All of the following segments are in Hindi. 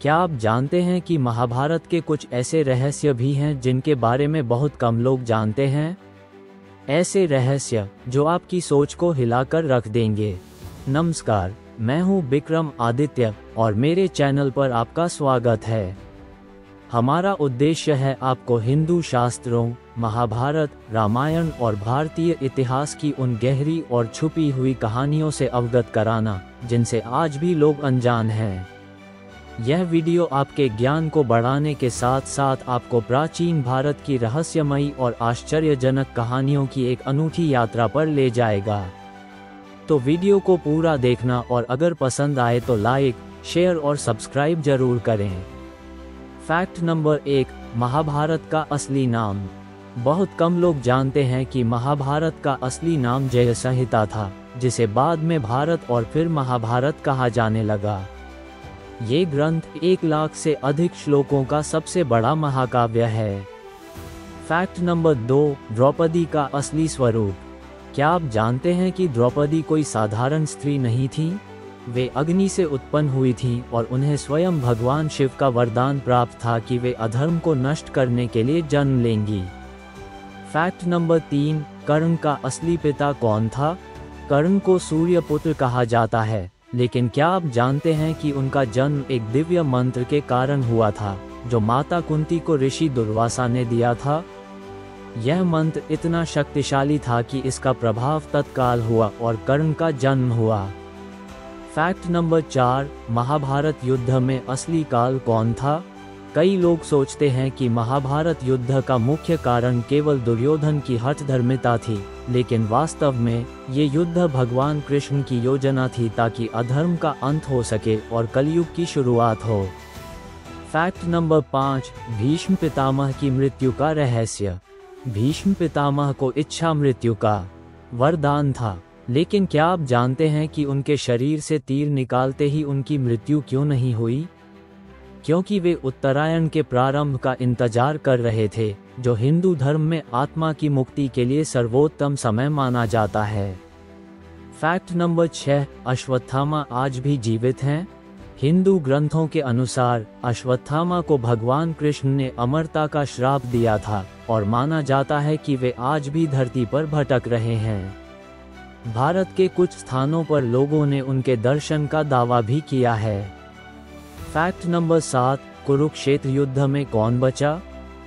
क्या आप जानते हैं कि महाभारत के कुछ ऐसे रहस्य भी हैं जिनके बारे में बहुत कम लोग जानते हैं? ऐसे रहस्य जो आपकी सोच को हिलाकर रख देंगे। नमस्कार, मैं हूं विक्रम आदित्य और मेरे चैनल पर आपका स्वागत है। हमारा उद्देश्य है आपको हिंदू शास्त्रों, महाभारत, रामायण और भारतीय इतिहास की उन गहरी और छुपी हुई कहानियों से अवगत कराना जिनसे आज भी लोग अनजान हैं। यह वीडियो आपके ज्ञान को बढ़ाने के साथ साथ आपको प्राचीन भारत की रहस्यमयी और आश्चर्यजनक कहानियों की एक अनूठी यात्रा पर ले जाएगा। तो वीडियो को पूरा देखना और अगर पसंद आए तो लाइक, शेयर और सब्सक्राइब जरूर करें। फैक्ट नंबर 1, महाभारत का असली नाम। बहुत कम लोग जानते हैं कि महाभारत का असली नाम जय संहिता था, जिसे बाद में भारत और फिर महाभारत कहा जाने लगा। ये ग्रंथ 1 लाख से अधिक श्लोकों का सबसे बड़ा महाकाव्य है। फैक्ट नंबर 2, द्रौपदी का असली स्वरूप। क्या आप जानते हैं कि द्रौपदी कोई साधारण स्त्री नहीं थी? वे अग्नि से उत्पन्न हुई थीं और उन्हें स्वयं भगवान शिव का वरदान प्राप्त था कि वे अधर्म को नष्ट करने के लिए जन्म लेंगी। फैक्ट नंबर 3, कर्ण का असली पिता कौन था? कर्ण को सूर्यपुत्र कहा जाता है, लेकिन क्या आप जानते हैं कि उनका जन्म एक दिव्य मंत्र के कारण हुआ था, जो माता कुंती को ऋषि दुर्वासा ने दिया था? यह मंत्र इतना शक्तिशाली था कि इसका प्रभाव तत्काल हुआ और कर्ण का जन्म हुआ। फैक्ट नंबर 4, महाभारत युद्ध में असली काल कौन था? कई लोग सोचते हैं कि महाभारत युद्ध का मुख्य कारण केवल दुर्योधन की हठधर्मिता थी, लेकिन वास्तव में ये युद्ध भगवान कृष्ण की योजना थी ताकि अधर्म का अंत हो सके और कलयुग की शुरुआत हो। फैक्ट नंबर 5, भीष्म पितामह की मृत्यु का रहस्य। भीष्म पितामह को इच्छा मृत्यु का वरदान था, लेकिन क्या आप जानते हैं कि उनके शरीर से तीर निकालते ही उनकी मृत्यु क्यों नहीं हुई? क्योंकि वे उत्तरायण के प्रारंभ का इंतजार कर रहे थे, जो हिंदू धर्म में आत्मा की मुक्ति के लिए सर्वोत्तम समय माना जाता है। फैक्ट नंबर 6, अश्वत्थामा आज भी जीवित हैं। हिंदू ग्रंथों के अनुसार अश्वत्थामा को भगवान कृष्ण ने अमरता का श्राप दिया था और माना जाता है कि वे आज भी धरती पर भटक रहे हैं। भारत के कुछ स्थानों पर लोगों ने उनके दर्शन का दावा भी किया है। फैक्ट नंबर 7, कुरुक्षेत्र युद्ध में कौन बचा?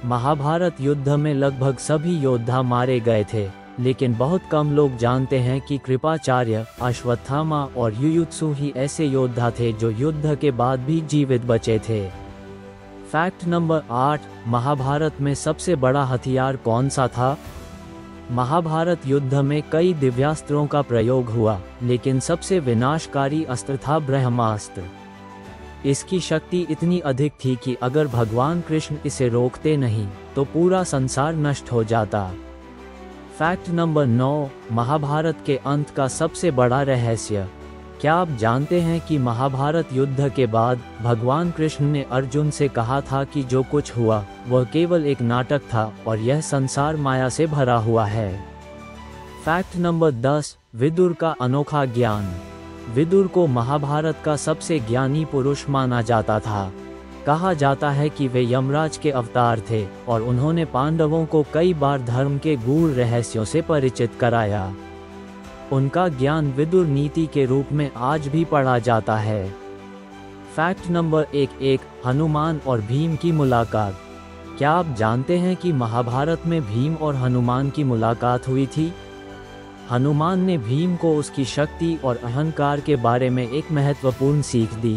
महाभारत युद्ध में लगभग सभी योद्धा मारे गए थे, लेकिन बहुत कम लोग जानते हैं कि कृपाचार्य, अश्वत्थामा और युयुत्सु ही ऐसे योद्धा थे जो युद्ध के बाद भी जीवित बचे थे। फैक्ट नंबर 8, महाभारत में सबसे बड़ा हथियार कौन सा था? महाभारत युद्ध में कई दिव्यास्त्रों का प्रयोग हुआ, लेकिन सबसे विनाशकारी अस्त्र था ब्रह्मास्त्र। इसकी शक्ति इतनी अधिक थी कि अगर भगवान कृष्ण इसे रोकते नहीं तो पूरा संसार नष्ट हो जाता। फैक्ट नंबर 9, महाभारत के अंत का सबसे बड़ा रहस्य। क्या आप जानते हैं कि महाभारत युद्ध के बाद भगवान कृष्ण ने अर्जुन से कहा था कि जो कुछ हुआ वह केवल एक नाटक था और यह संसार माया से भरा हुआ है। फैक्ट नंबर 10, विदुर का अनोखा ज्ञान। विदुर को महाभारत का सबसे ज्ञानी पुरुष माना जाता था। कहा जाता है कि वे यमराज के अवतार थे और उन्होंने पांडवों को कई बार धर्म के गूढ़ रहस्यों से परिचित कराया। उनका ज्ञान विदुर नीति के रूप में आज भी पढ़ा जाता है। फैक्ट नंबर 1, हनुमान और भीम की मुलाकात। क्या आप जानते हैं कि महाभारत में भीम और हनुमान की मुलाकात हुई थी? हनुमान ने भीम को उसकी शक्ति और अहंकार के बारे में एक महत्वपूर्ण सीख दी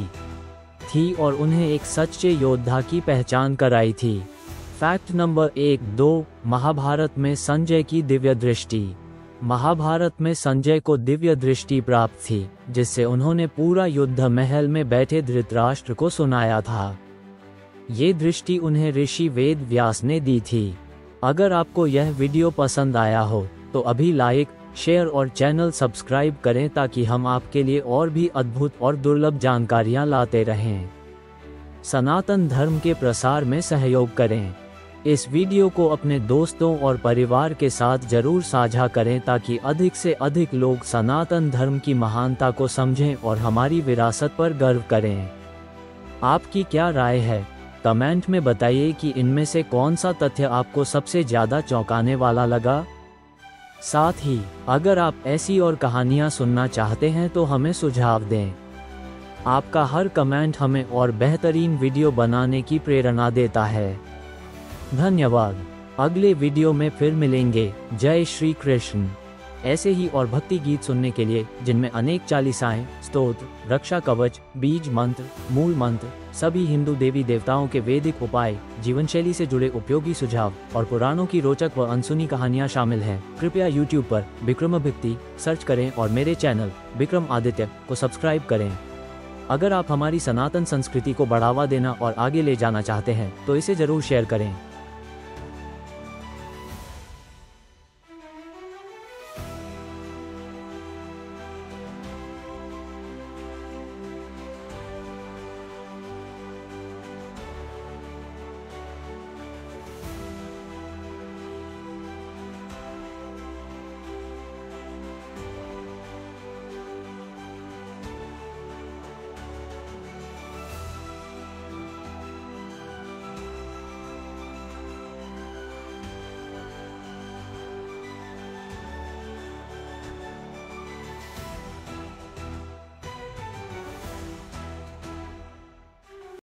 थी और उन्हें एक सच्चे योद्धा की पहचान कराई थी। फैक्ट नंबर 2, महाभारत में संजय की दिव्य दृष्टि। महाभारत में संजय को दिव्य दृष्टि प्राप्त थी, जिससे उन्होंने पूरा युद्ध महल में बैठे धृतराष्ट्र को सुनाया था। ये दृष्टि उन्हें ऋषि वेद व्यास ने दी थी। अगर आपको यह वीडियो पसंद आया हो तो अभी लाइक, शेयर और चैनल सब्सक्राइब करें ताकि हम आपके लिए और भी अद्भुत और दुर्लभ जानकारियां लाते रहें। सनातन धर्म के प्रसार में सहयोग करें। इस वीडियो को अपने दोस्तों और परिवार के साथ जरूर साझा करें ताकि अधिक से अधिक लोग सनातन धर्म की महानता को समझें और हमारी विरासत पर गर्व करें। आपकी क्या राय है? कमेंट में बताइए कि इनमें से कौन सा तथ्य आपको सबसे ज़्यादा चौंकाने वाला लगा। साथ ही अगर आप ऐसी और कहानियाँ सुनना चाहते हैं तो हमें सुझाव दें। आपका हर कमेंट हमें और बेहतरीन वीडियो बनाने की प्रेरणा देता है। धन्यवाद। अगले वीडियो में फिर मिलेंगे। जय श्री कृष्ण। ऐसे ही और भक्ति गीत सुनने के लिए, जिनमें अनेक चालीसाएं, स्तोत्र, रक्षा कवच, बीज मंत्र, मूल मंत्र, सभी हिंदू देवी देवताओं के वैदिक उपाय, जीवनशैली से जुड़े उपयोगी सुझाव और पुराणों की रोचक व अनसुनी कहानियां शामिल हैं, कृपया YouTube पर विक्रम भक्ति सर्च करें और मेरे चैनल विक्रम आदित्य को सब्सक्राइब करें। अगर आप हमारी सनातन संस्कृति को बढ़ावा देना और आगे ले जाना चाहते हैं तो इसे जरूर शेयर करें।